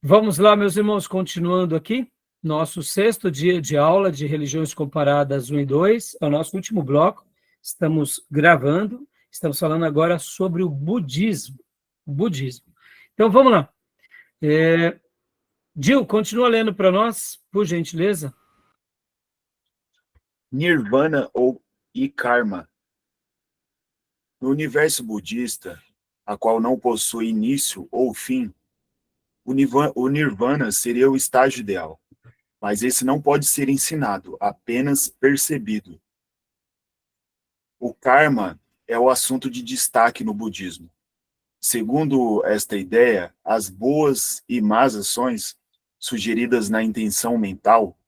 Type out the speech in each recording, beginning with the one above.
Vamos lá, meus irmãos, continuando aqui, nosso sexto dia de aula de Religiões Comparadas 1 e 2, é o nosso último bloco, estamos gravando, estamos falando agora sobre o budismo. Então, vamos lá. Gil, continua lendo para nós, por gentileza. Nirvana e Karma. No universo budista, a qual não possui início ou fim, o Nirvana seria o estágio ideal, mas esse não pode ser ensinado, apenas percebido. O Karma é o assunto de destaque no budismo. Segundo esta ideia, as boas e más ações sugeridas na intenção mental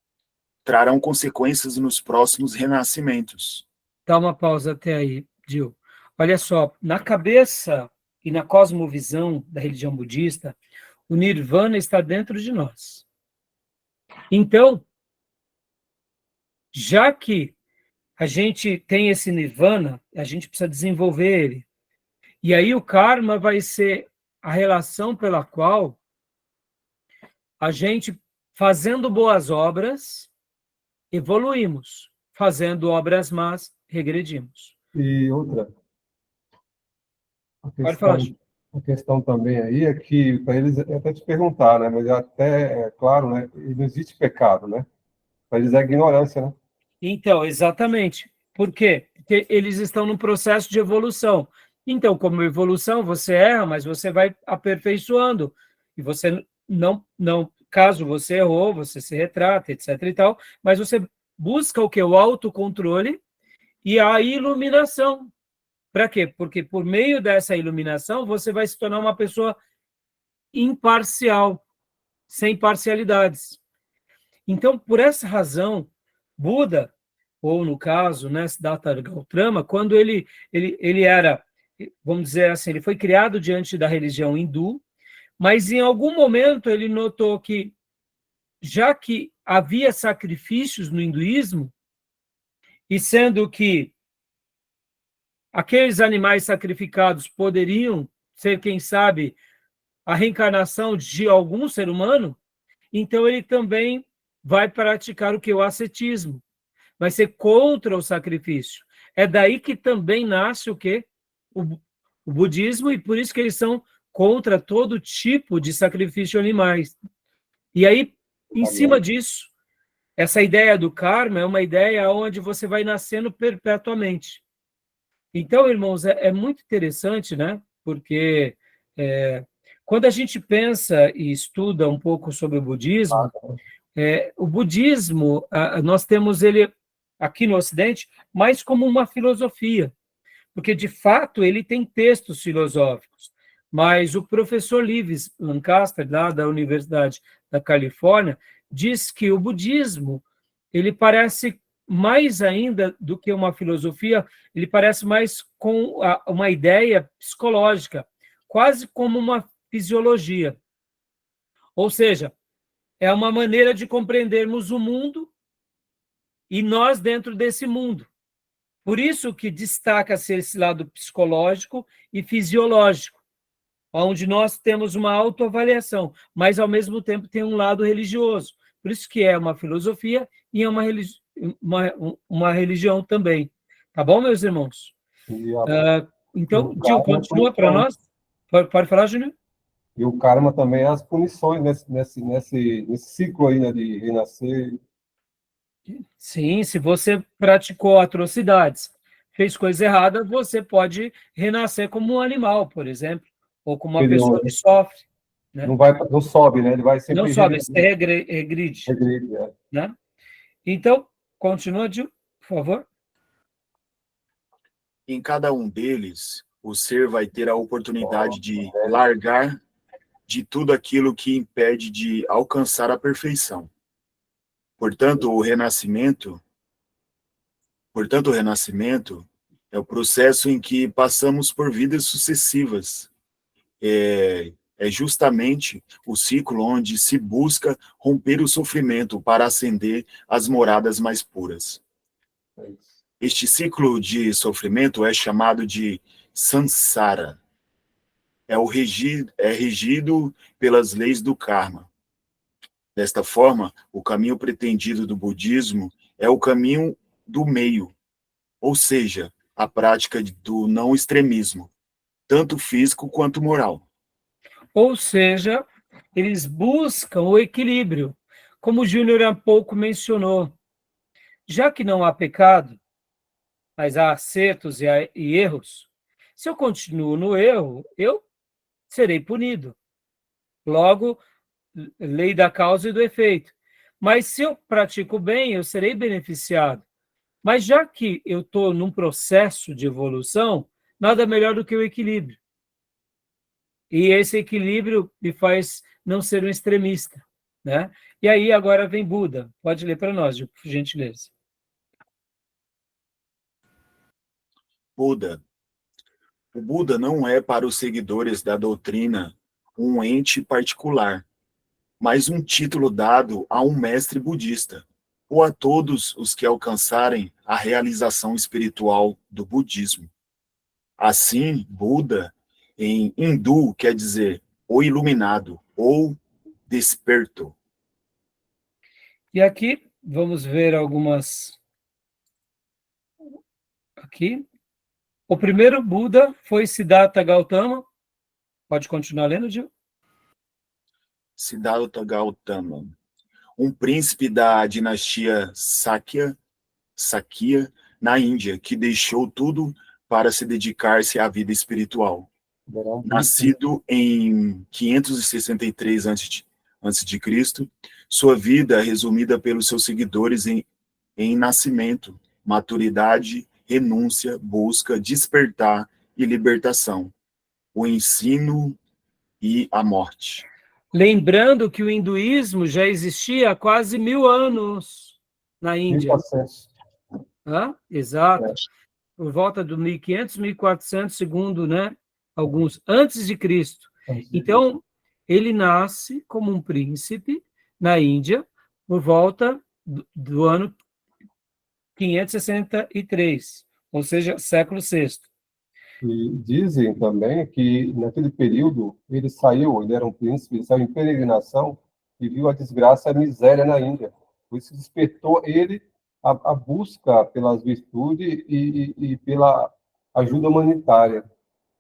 trarão consequências nos próximos renascimentos. Dá uma pausa até aí, Gil. Olha só, na cabeça e na cosmovisão da religião budista, o Nirvana está dentro de nós. Então, já que a gente tem esse Nirvana, a gente precisa desenvolver ele. E aí o karma vai ser a relação pela qual a gente, fazendo boas obras, evoluímos. Fazendo obras más, regredimos. E outra, Pode falar, a questão também aí é que, para eles, é até te perguntar, né? Mas até, é claro, né? Não existe pecado, né? Para eles é ignorância, né? Então, exatamente. Por quê? Porque eles estão num processo de evolução. Então, como evolução, você erra, mas você vai aperfeiçoando. E você não, caso você errou, você se retrata, etc. e tal, mas você busca o que? O autocontrole e a iluminação. Para quê? Porque por meio dessa iluminação, você vai se tornar uma pessoa imparcial, sem parcialidades. Então, por essa razão, Buda, ou no caso, né, Siddhartha Gautama, quando ele era, vamos dizer assim, ele foi criado diante da religião hindu, mas em algum momento ele notou que, já que havia sacrifícios no hinduísmo, e sendo que aqueles animais sacrificados poderiam ser, quem sabe, a reencarnação de algum ser humano, então ele também vai praticar o que? O ascetismo. Vai ser contra o sacrifício. É daí que também nasce o quê? O budismo, e por isso que eles são contra todo tipo de sacrifício de animais. E aí, em cima disso, essa ideia do karma é uma ideia onde você vai nascendo perpetuamente. Então, irmãos, é muito interessante, né? Porque quando a gente pensa e estuda um pouco sobre o budismo, nós temos ele aqui no Ocidente mais como uma filosofia, porque, de fato, ele tem textos filosóficos, mas o professor Lives Lancaster, lá da Universidade da Califórnia, diz que o budismo, ele parece mais ainda do que uma filosofia, ele parece mais com uma ideia psicológica, quase como uma fisiologia. Ou seja, é uma maneira de compreendermos o mundo e nós dentro desse mundo. Por isso que destaca-se esse lado psicológico e fisiológico, onde nós temos uma autoavaliação, mas, ao mesmo tempo, tem um lado religioso. Por isso que é uma filosofia e é uma religião também. Tá bom, meus irmãos? Então, Gil, continua para nós. Pode falar, Júnior? E o karma também é as punições nesse ciclo aí, né, de renascer. Sim, se você praticou atrocidades, fez coisa errada, você pode renascer como um animal, por exemplo, ou como uma pessoa que sofre. Né? Não sobe, né? Ele vai sempre... Não sobe, você regride. Regride, é. Né? Então, continua, Gil, por favor. Em cada um deles, o ser vai ter a oportunidade de largar de tudo aquilo que impede de alcançar a perfeição. Portanto, o renascimento é o processo em que passamos por vidas sucessivas. É justamente o ciclo onde se busca romper o sofrimento para ascender às moradas mais puras. Este ciclo de sofrimento é chamado de samsara. é regido pelas leis do karma. Desta forma, o caminho pretendido do budismo é o caminho do meio, ou seja, a prática do não extremismo, tanto físico quanto moral. Ou seja, eles buscam o equilíbrio, como o Júnior há pouco mencionou. Já que não há pecado, mas há acertos e erros, se eu continuo no erro, eu serei punido. Logo, lei da causa e do efeito. Mas se eu pratico bem, eu serei beneficiado. Mas já que eu estou num processo de evolução, nada melhor do que o equilíbrio. E esse equilíbrio me faz não ser um extremista, né? E aí agora vem Buda. Pode ler para nós, por gentileza. Buda. O Buda não é para os seguidores da doutrina um ente particular, mas um título dado a um mestre budista, ou a todos os que alcançarem a realização espiritual do budismo. Assim, Buda, em hindu, quer dizer o iluminado, ou desperto. E aqui vamos ver algumas. Aqui. O primeiro Buda foi Siddhartha Gautama. Pode continuar lendo, Gil? Siddhartha Gautama, um príncipe da dinastia Sakya, na Índia, que deixou tudo para se dedicar-se à vida espiritual. Nascido em 563 a.C., sua vida é resumida pelos seus seguidores em nascimento, maturidade, renúncia, busca, despertar e libertação, o ensino e a morte. Lembrando que o hinduísmo já existia há quase 1000 anos na Índia. 1400. Exato. Por volta do 1500, 1400, segundo, né, alguns, antes de Cristo. Então, ele nasce como um príncipe na Índia por volta do ano 563, ou seja, século VI. E dizem também que naquele período ele era um príncipe, ele saiu em peregrinação e viu a desgraça e a miséria na Índia. Por isso despertou ele a busca pelas virtudes e pela ajuda humanitária.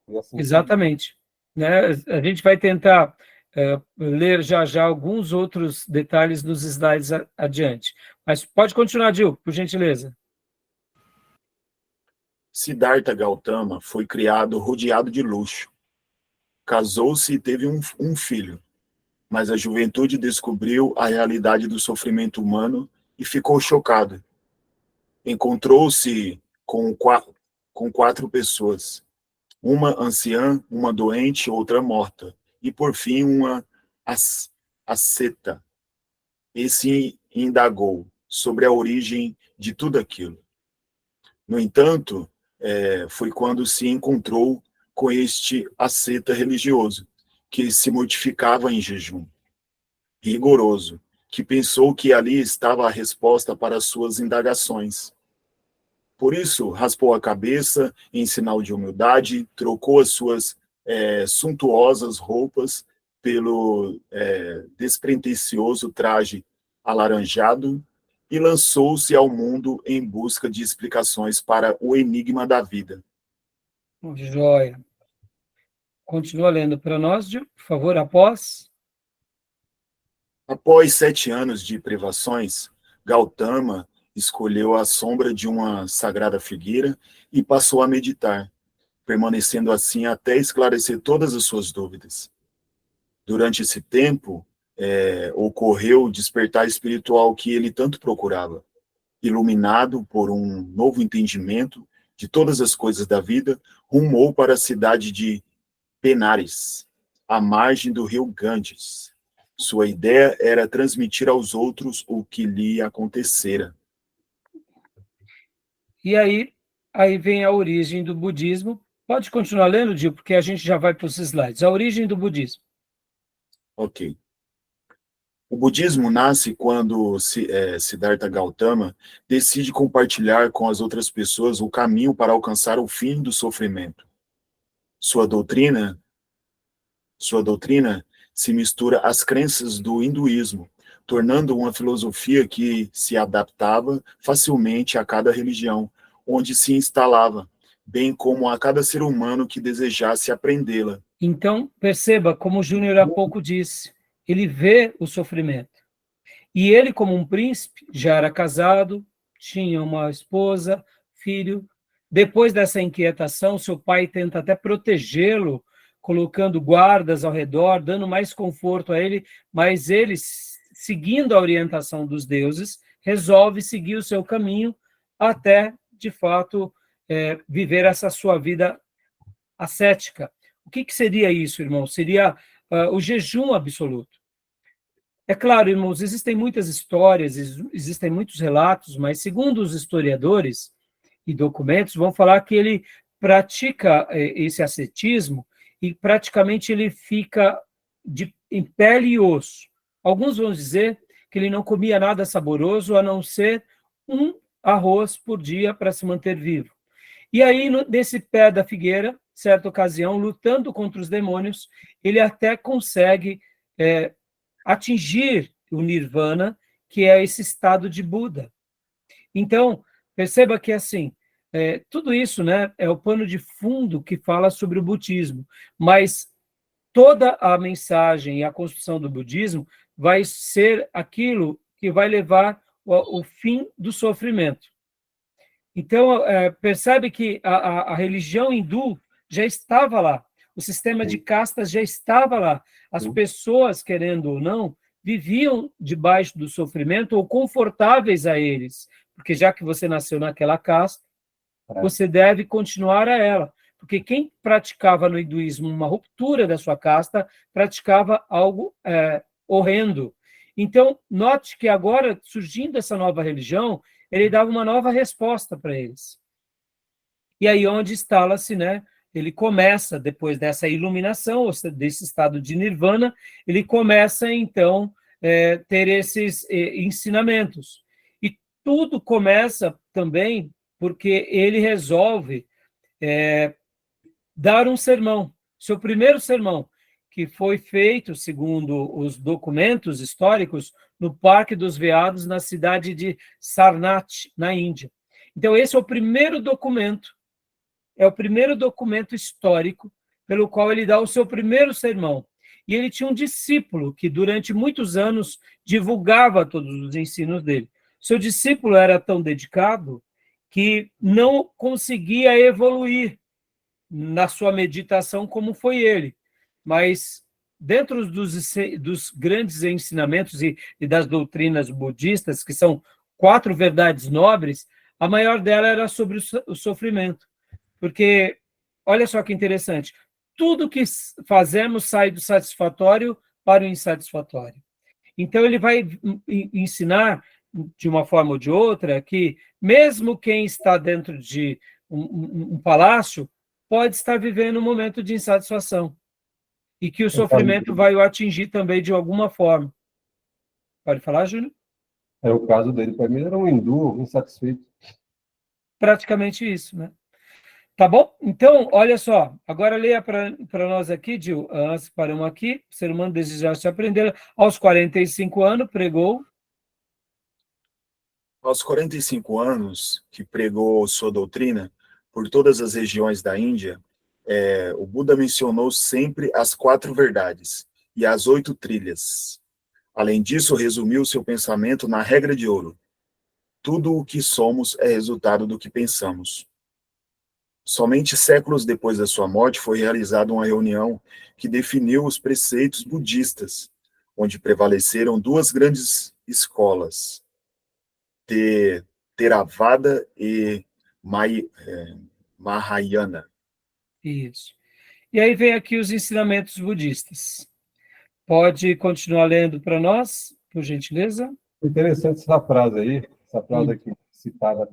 E assim, Exatamente. Né? A gente vai tentar ler já alguns outros detalhes nos slides adiante. Mas pode continuar, Gil, por gentileza. Siddhartha Gautama foi criado rodeado de luxo. Casou-se e teve um filho, mas a juventude descobriu a realidade do sofrimento humano e ficou chocado. Encontrou-se com quatro pessoas, uma anciã, uma doente, outra morta, e por fim uma asceta. E se indagou sobre a origem de tudo aquilo. No entanto, foi quando se encontrou com este asceta religioso, que se mortificava em jejum rigoroso, que pensou que ali estava a resposta para as suas indagações. Por isso, raspou a cabeça em sinal de humildade, trocou as suas suntuosas roupas pelo despretensioso traje alaranjado e lançou-se ao mundo em busca de explicações para o enigma da vida. Joia. Continua lendo para nós, Gil, por favor, após. Após 7 anos de privações, Gautama escolheu a sombra de uma sagrada figueira e passou a meditar, permanecendo assim até esclarecer todas as suas dúvidas. Durante esse tempo, ocorreu o despertar espiritual que ele tanto procurava. Iluminado por um novo entendimento de todas as coisas da vida, rumou para a cidade de Benares, à margem do rio Ganges. Sua ideia era transmitir aos outros o que lhe acontecera. E aí vem a origem do budismo. Pode continuar lendo, Gil, porque a gente já vai para os slides. A origem do budismo. Ok. O budismo nasce quando Siddhartha Gautama decide compartilhar com as outras pessoas o caminho para alcançar o fim do sofrimento. Sua doutrina Sua doutrina se mistura às crenças do hinduísmo, tornando uma filosofia que se adaptava facilmente a cada religião onde se instalava, bem como a cada ser humano que desejasse aprendê-la. Então, perceba, como o Júnior há pouco disse, ele vê o sofrimento. E ele, como um príncipe, já era casado, tinha uma esposa, filho. Depois dessa inquietação, seu pai tenta até protegê-lo, colocando guardas ao redor, dando mais conforto a ele, mas ele, seguindo a orientação dos deuses, resolve seguir o seu caminho até, de fato, viver essa sua vida ascética. O que seria isso, irmão? Seria o jejum absoluto. É claro, irmãos, existem muitas histórias, existem muitos relatos, mas segundo os historiadores e documentos, vão falar que ele pratica esse ascetismo e praticamente ele fica em pele e osso. Alguns vão dizer que ele não comia nada saboroso, a não ser um arroz por dia para se manter vivo. E aí, nesse pé da figueira, certa ocasião, lutando contra os demônios, ele até consegue atingir o nirvana, que é esse estado de Buda. Então, perceba que, assim, tudo isso, né, é o pano de fundo que fala sobre o budismo, mas toda a mensagem e a construção do budismo vai ser aquilo que vai levar o fim do sofrimento. Então, percebe que a religião hindu já estava lá, o sistema de castas já estava lá. As pessoas, querendo ou não, viviam debaixo do sofrimento ou confortáveis a eles, porque já que você nasceu naquela casta, você deve continuar a ela. Porque quem praticava no hinduísmo uma ruptura da sua casta, praticava algo horrendo. Então, note que agora, surgindo essa nova religião, ele dava uma nova resposta para eles. E aí onde instala-se, né? Ele começa, depois dessa iluminação, desse estado de nirvana, ele começa, então, ter esses ensinamentos. E tudo começa também porque ele resolve dar um sermão. Seu primeiro sermão, que foi feito, segundo os documentos históricos, no Parque dos Veados, na cidade de Sarnath, na Índia. Então, esse é o primeiro documento histórico pelo qual ele dá o seu primeiro sermão. E ele tinha um discípulo que, durante muitos anos, divulgava todos os ensinos dele. Seu discípulo era tão dedicado que não conseguia evoluir na sua meditação como foi ele. Mas, dentro dos grandes ensinamentos e das doutrinas budistas, que são 4 verdades nobres, a maior dela era sobre o sofrimento. Porque, olha só que interessante, tudo que fazemos sai do satisfatório para o insatisfatório. Então, ele vai ensinar, de uma forma ou de outra, que mesmo quem está dentro de um palácio pode estar vivendo um momento de insatisfação e que o sofrimento vai o atingir também de alguma forma. Pode falar, Júnior? É o caso dele. Para mim, era um hindu insatisfeito. Praticamente isso, né? Tá bom? Então, olha só. Agora leia para nós aqui, Gil. Antes paramos aqui. O ser humano desejasse aprender. Aos 45 anos, pregou. Aos 45 anos, que pregou sua doutrina por todas as regiões da Índia, o Buda mencionou sempre as 4 verdades e as 8 trilhas. Além disso, resumiu seu pensamento na regra de ouro. Tudo o que somos é resultado do que pensamos. Somente séculos depois da sua morte foi realizada uma reunião que definiu os preceitos budistas, onde prevaleceram 2 grandes escolas, Theravada e Mahayana. Isso. E aí vem aqui os ensinamentos budistas. Pode continuar lendo para nós, por gentileza? Interessante essa frase aí, essa frase aqui citada.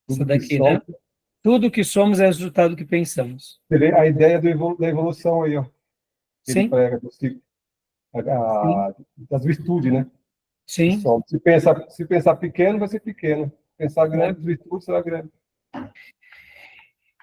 Essa daqui, né? Tudo que somos é resultado do que pensamos. A ideia da evolução aí, ó. Ele Sim. prega das virtudes, né? Sim. Se pensar pequeno, vai ser pequeno. Pensar grande, virtude será grande.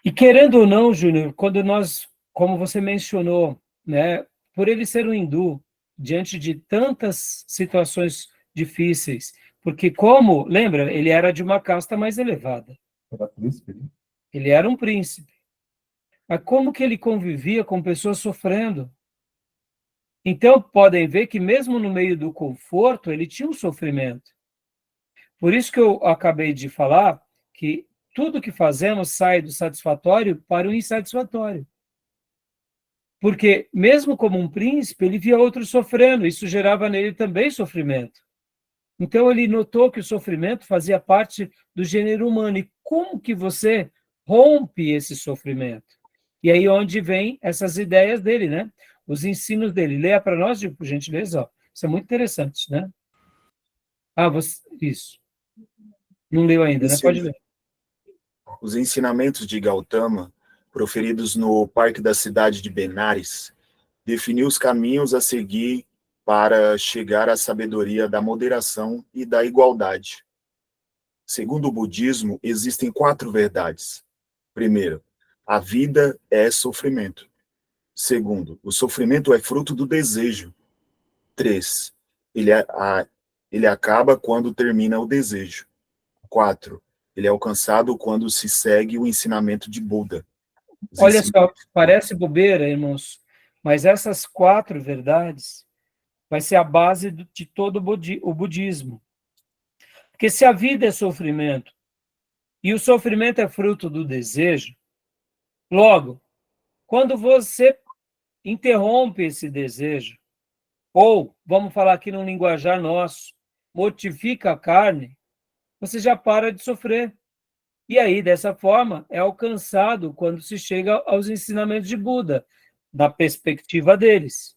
E querendo ou não, Júnior, quando nós, como você mencionou, né, por ele ser um hindu, diante de tantas situações difíceis, porque como, lembra, ele era de uma casta mais elevada, Era príncipe, né? ele era um príncipe. Mas como que ele convivia com pessoas sofrendo? Então, podem ver que mesmo no meio do conforto, ele tinha um sofrimento. Por isso que eu acabei de falar que tudo que fazemos sai do satisfatório para o insatisfatório. Porque, mesmo como um príncipe, ele via outros sofrendo, isso gerava nele também sofrimento. Então, ele notou que o sofrimento fazia parte do gênero humano. E como que você rompe esse sofrimento? E aí onde vem essas ideias dele, né? Os ensinos dele. Leia para nós, por gentileza. Ó. Isso é muito interessante, né? Isso. Não leu ainda, né? Pode ler. Os ensinamentos de Gautama, proferidos no Parque da Cidade de Benares, definiu os caminhos a seguir para chegar à sabedoria da moderação e da igualdade. Segundo o budismo, existem 4 verdades. Primeiro, a vida é sofrimento. Segundo, o sofrimento é fruto do desejo. 3, ele acaba quando termina o desejo. 4, ele é alcançado quando se segue o ensinamento de Buda. Olha só, parece bobeira, irmãos, mas essas 4 verdades vai ser a base de todo o budismo. Porque se a vida é sofrimento e o sofrimento é fruto do desejo, logo, quando você interrompe esse desejo, ou, vamos falar aqui num linguajar nosso, mortifica a carne, você já para de sofrer. E aí, dessa forma, é alcançado quando se chega aos ensinamentos de Buda, da perspectiva deles.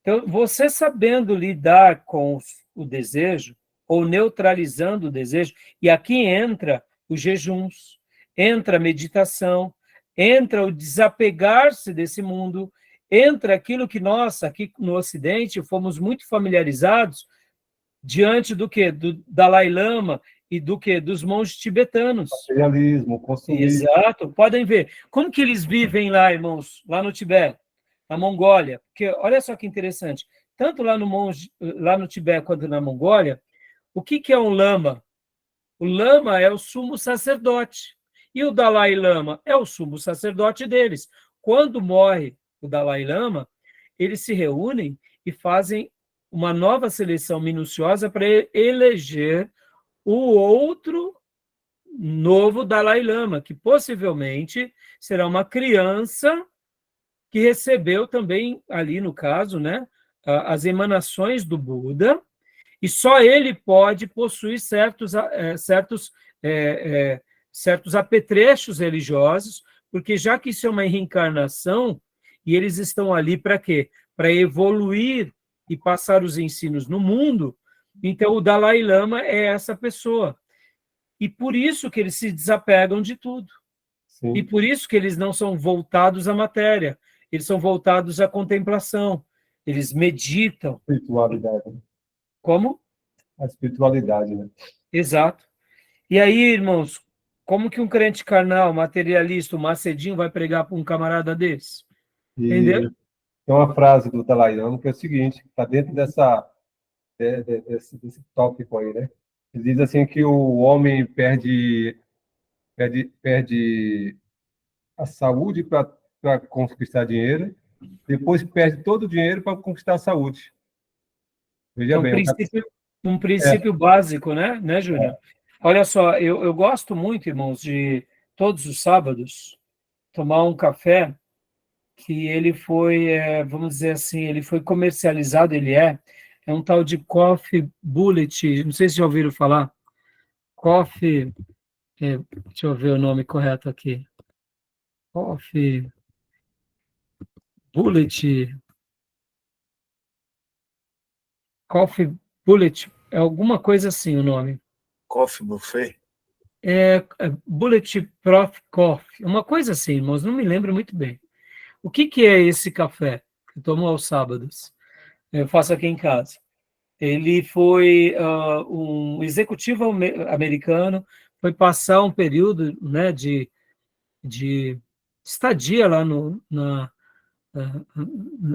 Então, você sabendo lidar com o desejo, ou neutralizando o desejo, e aqui entra os jejuns, entra a meditação, entra o desapegar-se desse mundo, entra aquilo que nós, aqui no Ocidente, fomos muito familiarizados diante do quê? Do Dalai Lama e do quê? Dos monges tibetanos. Materialismo, consumismo. Exato. Podem ver. Como que eles vivem lá, irmãos? Lá no Tibete, na Mongólia. Porque olha só que interessante. Tanto lá no Tibete quanto na Mongólia, o que é um lama? O lama é o sumo sacerdote. E o Dalai Lama é o sumo sacerdote deles. Quando morre o Dalai Lama, eles se reúnem e fazem uma nova seleção minuciosa para eleger o outro novo Dalai Lama, que possivelmente será uma criança que recebeu também, ali no caso, né, as emanações do Buda, e só ele pode possuir certos apetrechos religiosos, porque já que isso é uma reencarnação, e eles estão ali para quê? Para evoluir e passar os ensinos no mundo, então o Dalai Lama é essa pessoa. E por isso que eles se desapegam de tudo. Sim. E por isso que eles não são voltados à matéria, eles são voltados à contemplação, eles meditam. Espiritualidade. Como? A espiritualidade, né? Exato. E aí, irmãos, como que um crente carnal, materialista, um macedinho vai pregar para um camarada desse? Entendeu? Tem uma frase do Dalai Lama que é o seguinte, está dentro desse tópico aí, né? Ele diz assim que o homem perde a saúde para conquistar dinheiro, depois perde todo o dinheiro para conquistar a saúde. Veja É bem. um princípio básico, né, Júnior? Olha só, eu gosto muito, irmãos, de todos os sábados tomar um café que ele foi, vamos dizer assim, ele foi comercializado, é um tal de Coffee Bullet, não sei se já ouviram falar. Coffee, deixa eu ver o nome correto aqui. Coffee Bullet, Coffee Bullet, é alguma coisa assim o nome. Coffee Buffet? Bulletproof Coffee, uma coisa assim, irmãos, não me lembro muito bem. O que é esse café que eu tomo aos sábados? Eu faço aqui em casa. Ele foi um executivo americano, foi passar um período, né, de estadia lá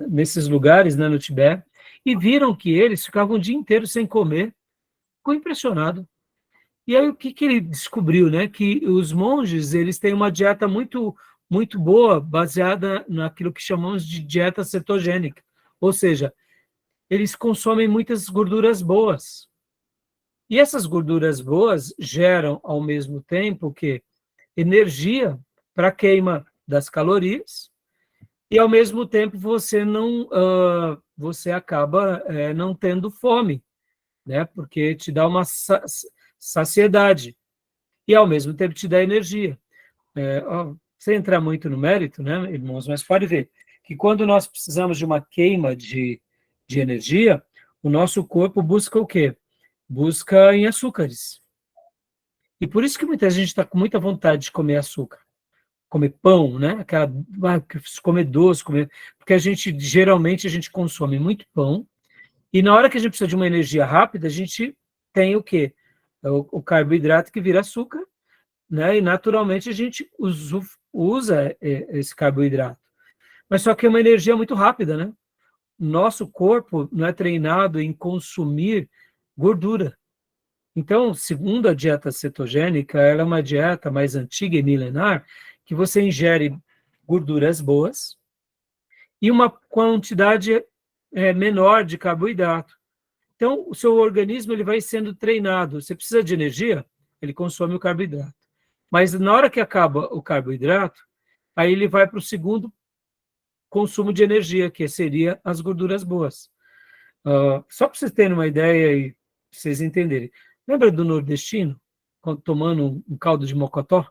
nesses lugares, né, no Tibete, e viram que eles ficavam o dia inteiro sem comer. Ficou impressionado. E aí o que ele descobriu, né? Que os monges, eles têm uma dieta muito boa, baseada naquilo que chamamos de dieta cetogênica. Ou seja, eles consomem muitas gorduras boas. E essas gorduras boas geram, ao mesmo tempo, que energia para a queima das calorias, e, ao mesmo tempo, você acaba não tendo fome, né? Porque te dá uma saciedade. E, ao mesmo tempo, te dá energia. Sem entrar muito no mérito, né, irmãos, mas pode ver que quando nós precisamos de uma queima de energia, o nosso corpo busca o quê? Busca em açúcares. E por isso que muita gente está com muita vontade de comer açúcar, comer pão, né? Comer doce, porque geralmente a gente consome muito pão, e na hora que a gente precisa de uma energia rápida, a gente tem o quê? O carboidrato que vira açúcar, né? E naturalmente a gente usa esse carboidrato. Mas só que é uma energia muito rápida, né? Nosso corpo não é treinado em consumir gordura. Então, segundo a dieta cetogênica, ela é uma dieta mais antiga e milenar, que você ingere gorduras boas e uma quantidade menor de carboidrato. Então, o seu organismo ele vai sendo treinado. Você precisa de energia? Ele consome o carboidrato. Mas na hora que acaba o carboidrato, aí ele vai para o segundo consumo de energia, que seria as gorduras boas. Só para vocês terem uma ideia e vocês entenderem. Lembra do nordestino, tomando um caldo de mocotó?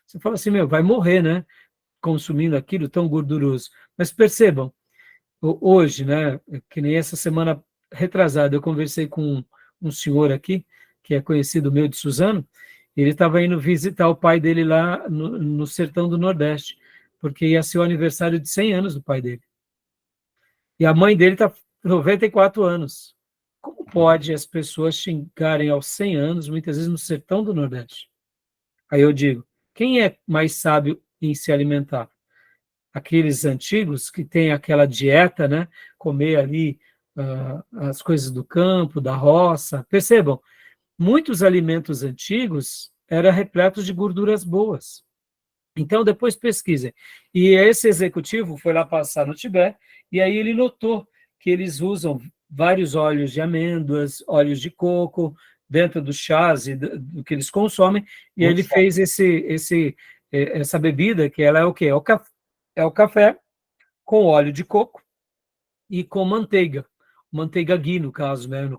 Você fala assim, vai morrer, né? Consumindo aquilo tão gorduroso. Mas percebam, hoje, né? Que nem essa semana retrasada, eu conversei com um senhor aqui, que é conhecido meu de Suzano. Ele estava indo visitar o pai dele lá no sertão do Nordeste, porque ia ser o aniversário de 100 anos do pai dele. E a mãe dele está 94 anos. Como pode as pessoas chegarem aos 100 anos, muitas vezes no sertão do Nordeste? Aí eu digo, quem é mais sábio em se alimentar? Aqueles antigos que têm aquela dieta, né? Comer ali as coisas do campo, da roça. Percebam, muitos alimentos antigos eram repletos de gorduras boas. Então, depois pesquisem. E esse executivo foi lá passar no Tibete, e aí ele notou que eles usam vários óleos de amêndoas, óleos de coco, dentro dos chás e do que eles consomem, e ele fez essa bebida, que ela é o quê? É o café com óleo de coco e com manteiga ghee, no caso, né?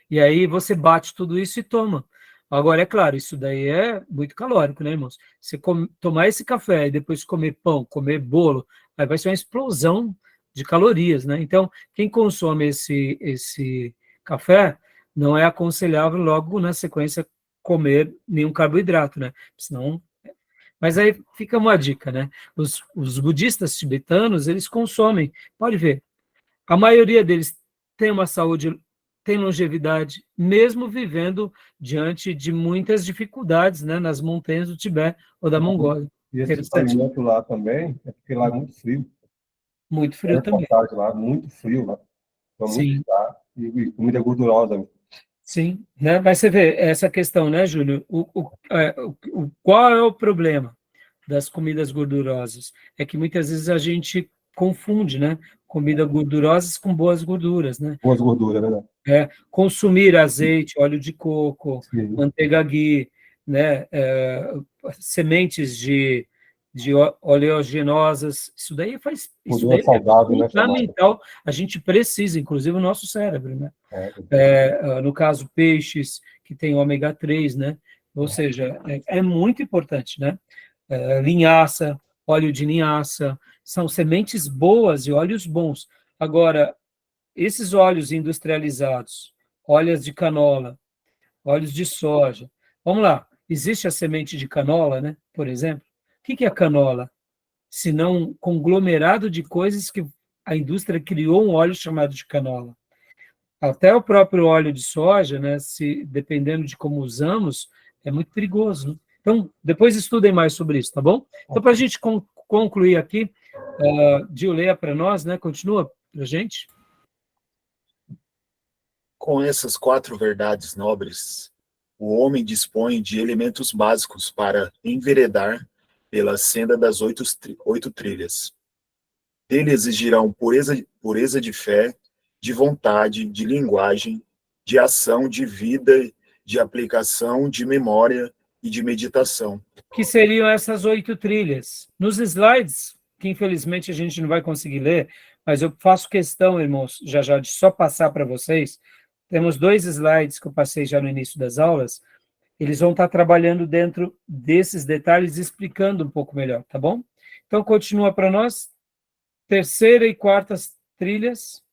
E aí você bate tudo isso e toma. Agora, é claro, isso daí é muito calórico, né, irmãos? Você tomar esse café e depois comer pão, comer bolo, aí vai ser uma explosão de calorias, né? Então, quem consome esse café, não é aconselhável logo na sequência comer nenhum carboidrato, né? Senão... Mas aí fica uma dica, né? Os budistas tibetanos, eles consomem, pode ver, a maioria deles tem uma saúde, tem longevidade, mesmo vivendo diante de muitas dificuldades, né, nas montanhas do Tibete ou da Mongólia. E esse alimento lá também, é porque lá é muito frio. Muito frio também. Lá, muito frio lá. Então, Sim. muito caro. E comida gordurosa. Sim, né? Mas você vê essa questão, né, Júlio? Qual é o problema das comidas gordurosas? É que muitas vezes a gente confunde, né? Comida gordurosas com boas gorduras, né? Boas gorduras, né? Consumir azeite, óleo de coco, Sim. manteiga ghee, né? Sementes de oleaginosas, isso daí é saudável, fundamental, né, a gente precisa, inclusive o nosso cérebro, né? No caso, peixes, que tem ômega 3, né? Ou seja, é muito importante, né? Linhaça, óleo de linhaça, são sementes boas e óleos bons. Agora, esses óleos industrializados, óleos de canola, óleos de soja, vamos lá, existe a semente de canola, né? Por exemplo, o que é canola? Se não um conglomerado de coisas que a indústria criou um óleo chamado de canola. Até o próprio óleo de soja, né, dependendo de como usamos, é muito perigoso. Né? Então, depois estudem mais sobre isso, tá bom? Então, para a gente concluir aqui, Gil, leia para nós, né? Continua para a gente. Com essas 4 verdades nobres, o homem dispõe de elementos básicos para enveredar pela senda das 8 trilhas. Dele exigirão pureza de fé, de vontade, de linguagem, de ação, de vida, de aplicação, de memória e de meditação. Que seriam essas 8 trilhas. Nos slides, que infelizmente a gente não vai conseguir ler, mas eu faço questão, irmãos, já de só passar para vocês. Temos 2 slides que eu passei já no início das aulas. Eles vão estar trabalhando dentro desses detalhes, explicando um pouco melhor, tá bom? Então, continua para nós. 3ª e 4ª trilhas.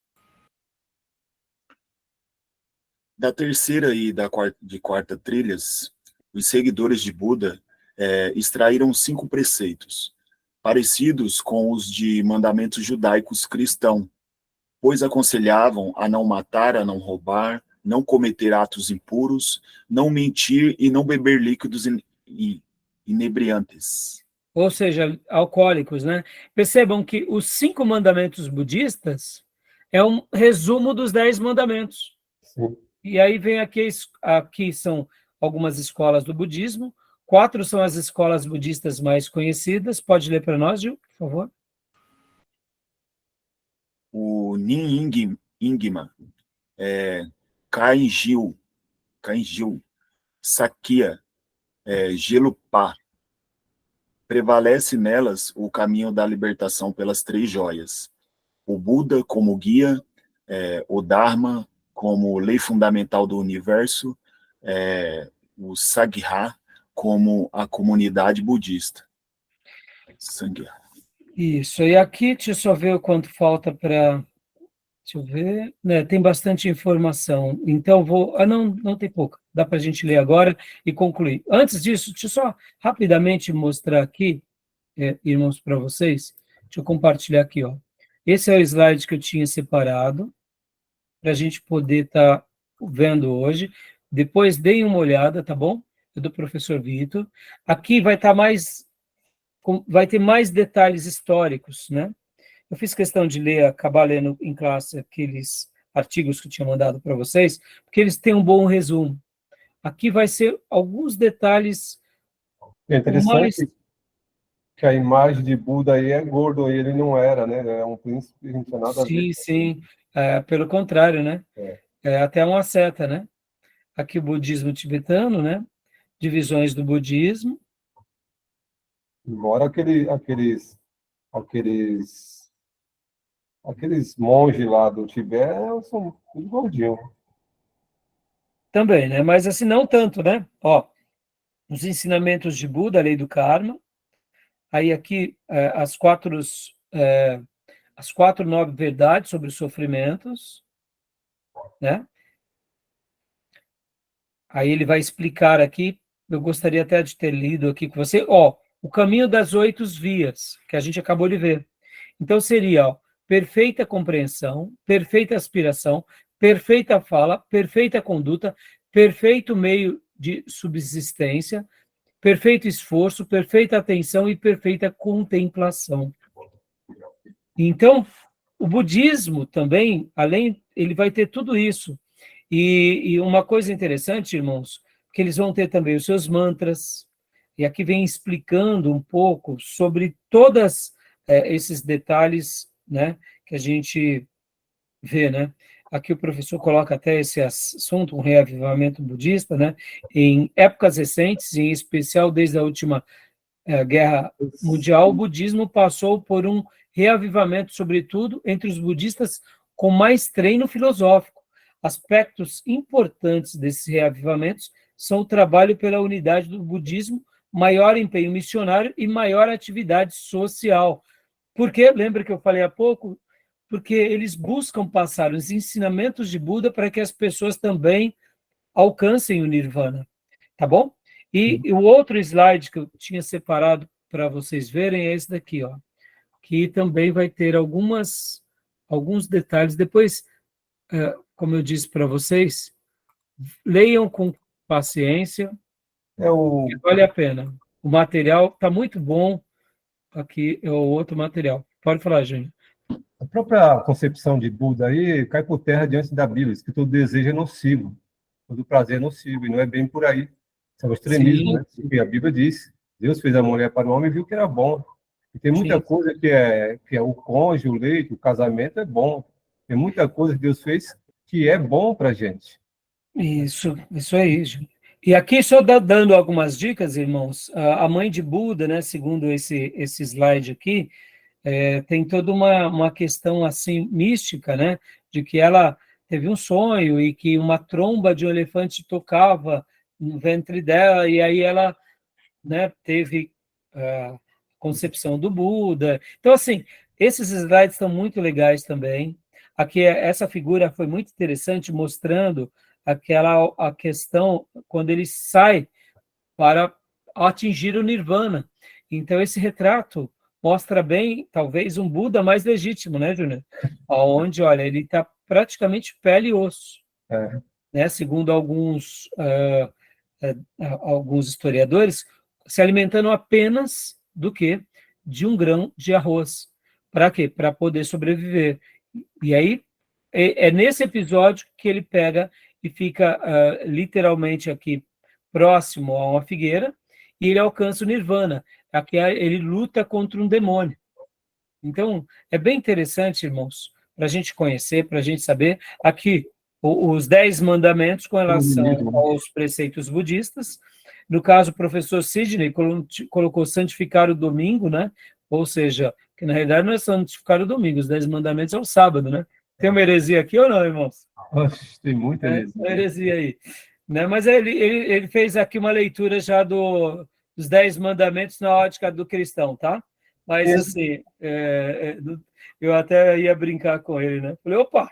Da 3ª e de 4ª trilhas, os seguidores de Buda extraíram 5 preceitos, parecidos com os de mandamentos judaicos cristãos, pois aconselhavam a não matar, a não roubar, não cometer atos impuros, não mentir e não beber líquidos inebriantes. Ou seja, alcoólicos, né? Percebam que os 5 mandamentos budistas é um resumo dos 10 mandamentos. Sim. E aí vem aqui são algumas escolas do budismo, 4 são as escolas budistas mais conhecidas. Pode ler para nós, Gil, por favor? O Nyingma, Kainjil, Sakya, Gelugpa. Prevalece nelas o caminho da libertação pelas 3 joias. O Buda como guia, o Dharma como lei fundamental do universo, o Sangha como a comunidade budista. Sangha. Isso, e aqui, deixa eu só ver o quanto falta para... Deixa eu ver... tem bastante informação, então vou... não tem pouca, dá para a gente ler agora e concluir. Antes disso, deixa eu só rapidamente mostrar aqui, irmãos, para vocês. Deixa eu compartilhar aqui, ó. Esse é o slide que eu tinha separado, para a gente poder estar vendo hoje. Depois deem uma olhada, tá bom? É do professor Vitor. Aqui vai ter mais detalhes históricos, né? Eu fiz questão de acabar lendo em classe aqueles artigos que eu tinha mandado para vocês, porque eles têm um bom resumo. Aqui vai ser alguns detalhes. É interessante que a imagem de Buda aí é gordo, e ele não era, né? É um príncipe, não tinha nada a ver. Sim. Pelo contrário, né? É até uma seta, né? Aqui o budismo tibetano, né? Divisões do budismo. Embora aqueles monges lá do Tibete são tudo gordinhos. Também, né? Mas assim, não tanto, né? Ó, os ensinamentos de Buda, a lei do karma. Aí aqui as 4 9 verdades sobre os sofrimentos, né? Aí ele vai explicar aqui, eu gostaria até de ter lido aqui com você, ó, o caminho das 8 vias, que a gente acabou de ver. Então seria, ó, perfeita compreensão, perfeita aspiração, perfeita fala, perfeita conduta, perfeito meio de subsistência, perfeito esforço, perfeita atenção e perfeita contemplação. Então, o budismo também, ele vai ter tudo isso. E uma coisa interessante, irmãos, que eles vão ter também os seus mantras, e aqui vem explicando um pouco sobre todos esses detalhes, né, que a gente vê, né? Aqui o professor coloca até esse assunto, um reavivamento budista, né, em épocas recentes, em especial desde a última Guerra Mundial, o budismo passou por um reavivamento, sobretudo entre os budistas com mais treino filosófico. Aspectos importantes desses reavivamentos são o trabalho pela unidade do budismo, maior empenho missionário e maior atividade social. Porque, lembra que eu falei há pouco? Porque eles buscam passar os ensinamentos de Buda para que as pessoas também alcancem o Nirvana. Tá bom? E o outro slide que eu tinha separado para vocês verem é esse daqui, ó, que também vai ter alguns detalhes. Depois, como eu disse para vocês, leiam com paciência, vale a pena. O material está muito bom. Aqui é o outro material. Pode falar, Júnior. A própria concepção de Buda aí cai por terra diante da Bíblia, que todo desejo é nocivo, todo prazer é nocivo, e não é bem por aí. Isso é o extremismo, Sim, né? Porque a Bíblia diz, Deus fez a mulher para o homem e viu que era bom. E tem muita sim. coisa que é o cônjuge, o leito, o casamento é bom. Tem muita coisa que Deus fez que é bom para a gente. Isso aí, Júnior. E aqui, só dando algumas dicas, irmãos, a mãe de Buda, né, segundo esse slide aqui, tem toda uma questão assim mística, né, de que ela teve um sonho e que uma tromba de um elefante tocava no ventre dela, e aí ela, né, teve a concepção do Buda. Então, assim, esses slides estão muito legais também. Aqui, essa figura foi muito interessante, mostrando a questão quando ele sai para atingir o Nirvana. Então, esse retrato mostra bem, talvez, um Buda mais legítimo, né, Júnior? Onde, olha, ele está praticamente pele e osso, É. né? Segundo alguns historiadores, se alimentando apenas do quê? De um grão de arroz. Para quê? Para poder sobreviver. E aí, é nesse episódio que ele pega e fica literalmente aqui próximo a uma figueira, e ele alcança o Nirvana. Aqui ele luta contra um demônio. Então, é bem interessante, irmãos, para a gente conhecer, para a gente saber. Aqui, os 10 mandamentos com relação aos preceitos budistas. No caso, o professor Sidney colocou santificar o domingo, né? Ou seja, que na realidade não é santificar o domingo, os 10 mandamentos é o sábado, né? Tem uma heresia aqui ou não, irmãos? Oxe, tem muita heresia. Uma heresia aí. Né? Mas ele fez aqui uma leitura já dos 10 mandamentos na ótica do cristão, tá? Mas, assim, eu até ia brincar com ele, né? Falei, opa,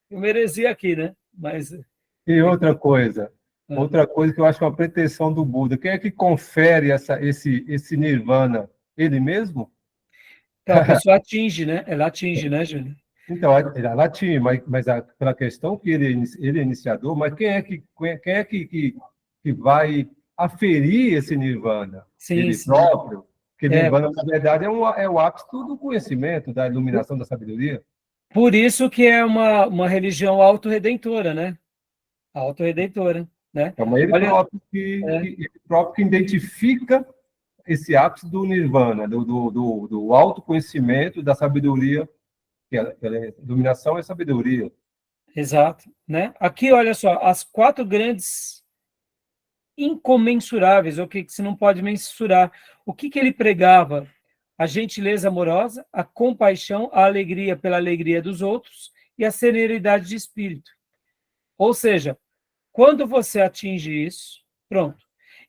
tem uma heresia aqui, né? Mas... E outra coisa que eu acho que é uma pretensão do Buda, quem é que confere esse nirvana? Ele mesmo? Então, a pessoa atinge, né? Ela atinge, né, Júnior? Então, ela tinha, mas pela questão que ele é iniciador, mas quem é que vai aferir esse nirvana? Sim, Ele sim. próprio? Porque nirvana, na verdade, é o ápice do conhecimento, da iluminação, da sabedoria. Por isso que é uma religião autorredentora, né? Autorredentora, né? Então, ele Olha, próprio que identifica esse ápice do nirvana, do autoconhecimento, da sabedoria, que é iluminação e sabedoria. exato, né? Aqui, olha só, as 4 grandes incomensuráveis, o que se não pode mensurar. O que ele pregava? A gentileza amorosa, a compaixão, a alegria pela alegria dos outros e a serenidade de espírito. Ou seja, quando você atinge isso, pronto.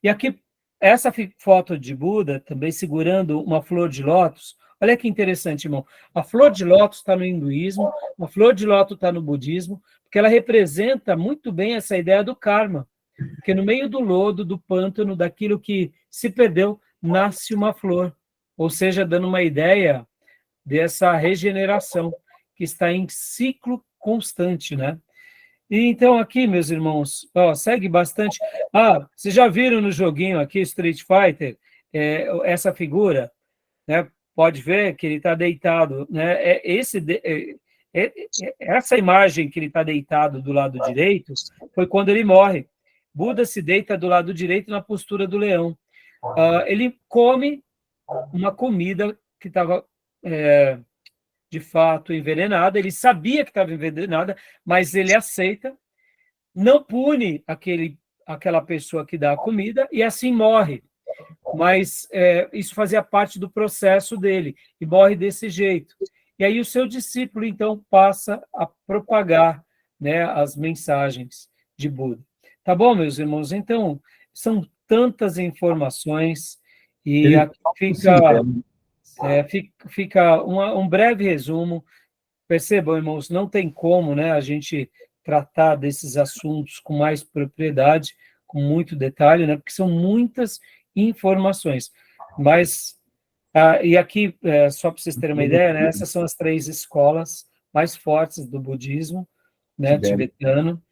E aqui, essa foto de Buda, também segurando uma flor de lótus, olha que interessante, irmão. A flor de lótus está no hinduísmo, a flor de lótus está no budismo, porque ela representa muito bem essa ideia do karma. Porque no meio do lodo, do pântano, daquilo que se perdeu, nasce uma flor. Ou seja, dando uma ideia dessa regeneração que está em ciclo constante, né? E então aqui, meus irmãos, segue bastante. Vocês já viram no joguinho aqui, Street Fighter, essa figura, né? Pode ver que ele está deitado, né? Essa imagem que ele está deitado do lado direito foi quando ele morre. Buda se deita do lado direito na postura do leão. Ele come uma comida que estava, de fato, envenenada. Ele sabia que estava envenenada, mas ele aceita, não pune aquela pessoa que dá a comida e assim morre. Mas isso fazia parte do processo dele, e morre desse jeito. E aí o seu discípulo, então, passa a propagar, né, as mensagens de Buda. Tá bom, meus irmãos? Então, são tantas informações, e aqui fica um breve resumo. Percebam, irmãos, não tem como, né, a gente tratar desses assuntos com mais propriedade, com muito detalhe, né, porque são muitas informações. Mas, e aqui, só para vocês terem uma ideia, né, essas são as 3 escolas mais fortes do budismo, né, tibetano,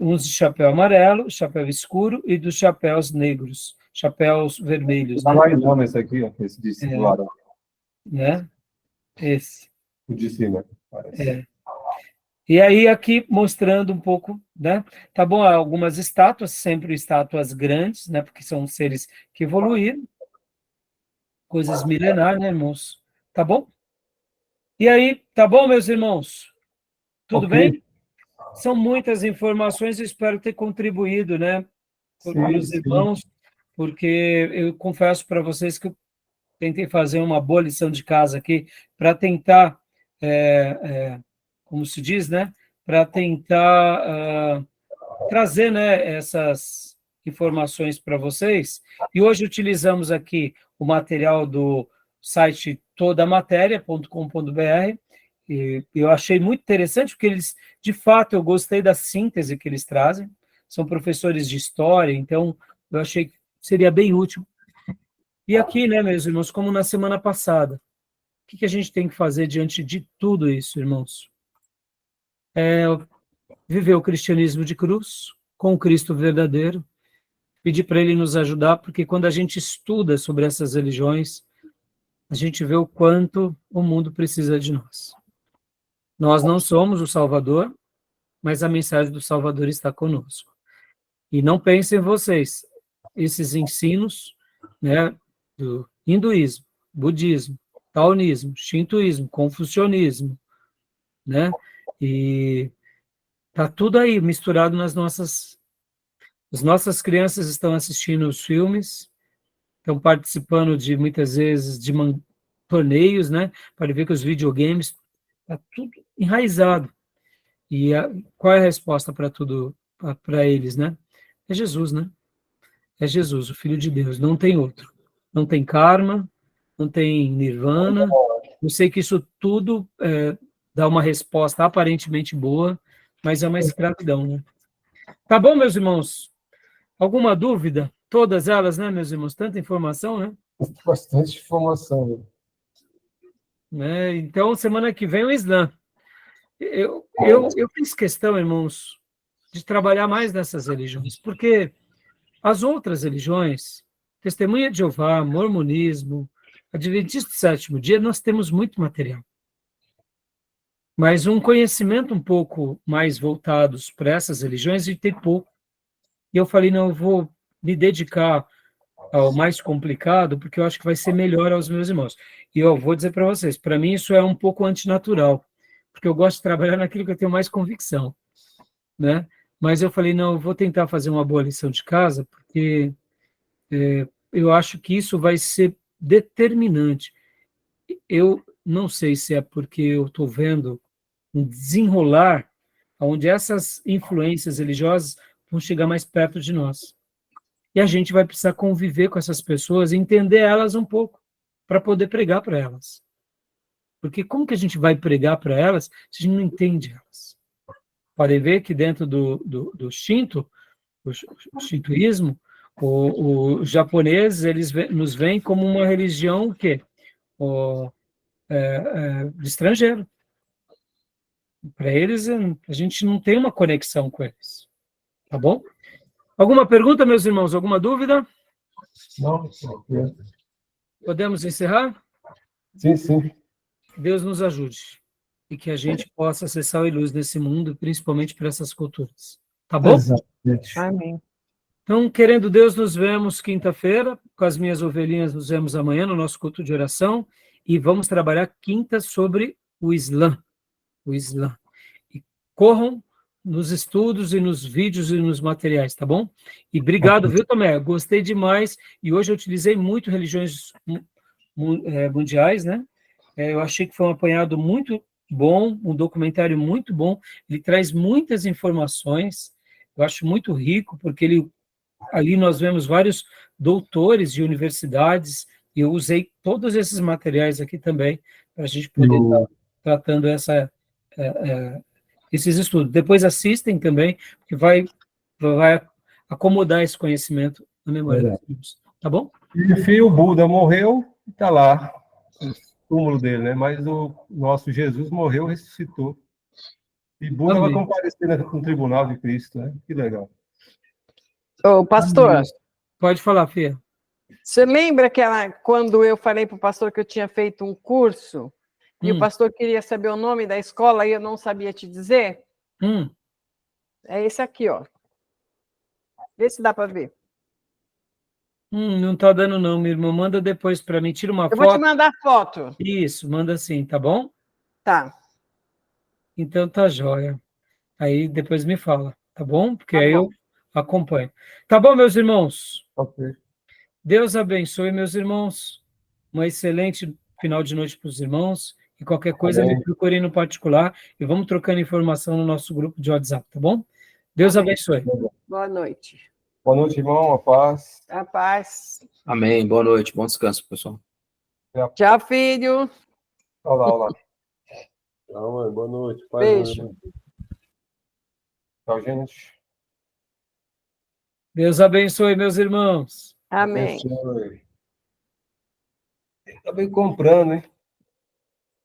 uns de chapéu amarelo, chapéu escuro, e dos chapéus negros, chapéus vermelhos. Tá mais nome esse aqui, esse discipulado. Né? Esse. O de cima, parece. É. E aí, aqui, mostrando um pouco, né? Tá bom, algumas estátuas, sempre estátuas grandes, né? Porque são seres que evoluíram, coisas milenares, né, irmãos? Tá bom? E aí, tá bom, meus irmãos? Tudo Ok. bem? São muitas informações, eu espero ter contribuído, né, para os Sim. irmãos, porque eu confesso para vocês que eu tentei fazer uma boa lição de casa aqui para tentar, como se diz, né, para tentar trazer, né, essas informações para vocês. E hoje utilizamos aqui o material do site todamatéria.com.br, e eu achei muito interessante, porque eles, de fato, eu gostei da síntese que eles trazem, são professores de história, então eu achei que seria bem útil. E aqui, né, meus irmãos, como na semana passada, o que a gente tem que fazer diante de tudo isso, irmãos? Viver o cristianismo de cruz, com o Cristo verdadeiro, pedir para ele nos ajudar, porque quando a gente estuda sobre essas religiões, a gente vê o quanto o mundo precisa de nós. Nós não somos o Salvador, mas a mensagem do Salvador está conosco. E não pensem vocês, esses ensinos, né, do hinduísmo, budismo, taoísmo, shintoísmo, confucionismo, né, e tá tudo aí misturado nas nossas... As nossas crianças estão assistindo os filmes, estão participando de, muitas vezes, de torneios, né, para ver que os videogames, está tudo enraizado. E qual é a resposta para tudo, para eles, né? É Jesus, né? É Jesus, o Filho de Deus, não tem outro. Não tem karma, não tem nirvana. Eu sei que isso tudo dá uma resposta aparentemente boa, mas é uma escravidão, né? Tá bom, meus irmãos? Alguma dúvida? Todas elas, né, meus irmãos? Tanta informação, né? Bastante informação. Então, semana que vem o Islã. Eu fiz questão, irmãos, de trabalhar mais nessas religiões, porque as outras religiões, Testemunha de Jeová, Mormonismo, Adventista do Sétimo Dia, nós temos muito material. Mas um conhecimento um pouco mais voltados para essas religiões, a gente tem pouco. E eu falei, não, eu vou me dedicar ao mais complicado, porque eu acho que vai ser melhor aos meus irmãos. E eu vou dizer para vocês, para mim isso é um pouco antinatural, porque eu gosto de trabalhar naquilo que eu tenho mais convicção, né? Mas eu falei, não, eu vou tentar fazer uma boa lição de casa, porque eu acho que isso vai ser determinante. Eu não sei se é porque eu estou vendo um desenrolar onde essas influências religiosas vão chegar mais perto de nós. E a gente vai precisar conviver com essas pessoas e entender elas um pouco, para poder pregar para elas. Porque como que a gente vai pregar para elas se a gente não entende elas? Podem ver que dentro do Shinto, o shintoísmo, os japoneses eles nos veem como uma religião o quê? De estrangeiro. Para eles, a gente não tem uma conexão com eles. Tá bom? Alguma pergunta, meus irmãos? Alguma dúvida? Não, Podemos encerrar? sim, sim. Deus nos ajude e que a gente possa acessar a luz nesse mundo, principalmente para essas culturas. Tá bom? Exatamente. Amém. Então, querendo Deus, nos vemos quinta-feira, com as minhas ovelhinhas, nos vemos amanhã no nosso culto de oração, e vamos trabalhar quinta sobre o Islã. O Islã. E corram nos estudos e nos vídeos e nos materiais, tá bom? E obrigado, viu, Tomé? Gostei demais, e hoje eu utilizei muito religiões mundiais, né? Eu achei que foi um apanhado muito bom, um documentário muito bom, ele traz muitas informações, eu acho muito rico, porque ali nós vemos vários doutores de universidades, e eu usei todos esses materiais aqui também, para a gente poder estar tratando esses estudos. Depois assistem também, porque vai acomodar esse conhecimento na memória dos filhos. Tá bom? E o Buda morreu e está lá, o túmulo dele, né? Mas o nosso Jesus morreu e ressuscitou. E Buda Amém. vai comparecer no tribunal de Cristo, né? Que legal. Ô, pastor, Amém. Pode falar, Fia. você lembra quando eu falei para o pastor que eu tinha feito um curso E o pastor queria saber o nome da escola e eu não sabia te dizer. É esse aqui, ó. Vê se dá para ver. Não tá dando não, minha irmã. Manda depois para mim. Tira uma Eu foto. vou te mandar foto. Isso, manda sim, tá bom? Tá. Então tá jóia. Aí depois me fala, tá bom? Porque Tá aí bom. eu acompanho. Tá bom, meus irmãos? Ok. Deus abençoe, meus irmãos. Um excelente final de noite para os irmãos. E qualquer coisa, Amém. me procurem no particular e vamos trocando informação no nosso grupo de WhatsApp, tá bom? Deus Amém. abençoe. Boa noite. Boa noite, irmão. A paz. A paz. Amém. Boa noite. Bom descanso, pessoal. Tchau, filho. Olá, olá. Tchau, mãe. Boa noite. Paz, Beijo. mãe. Tchau, gente. Deus abençoe, meus irmãos. Amém. Abençoe. Tá bem comprando, hein?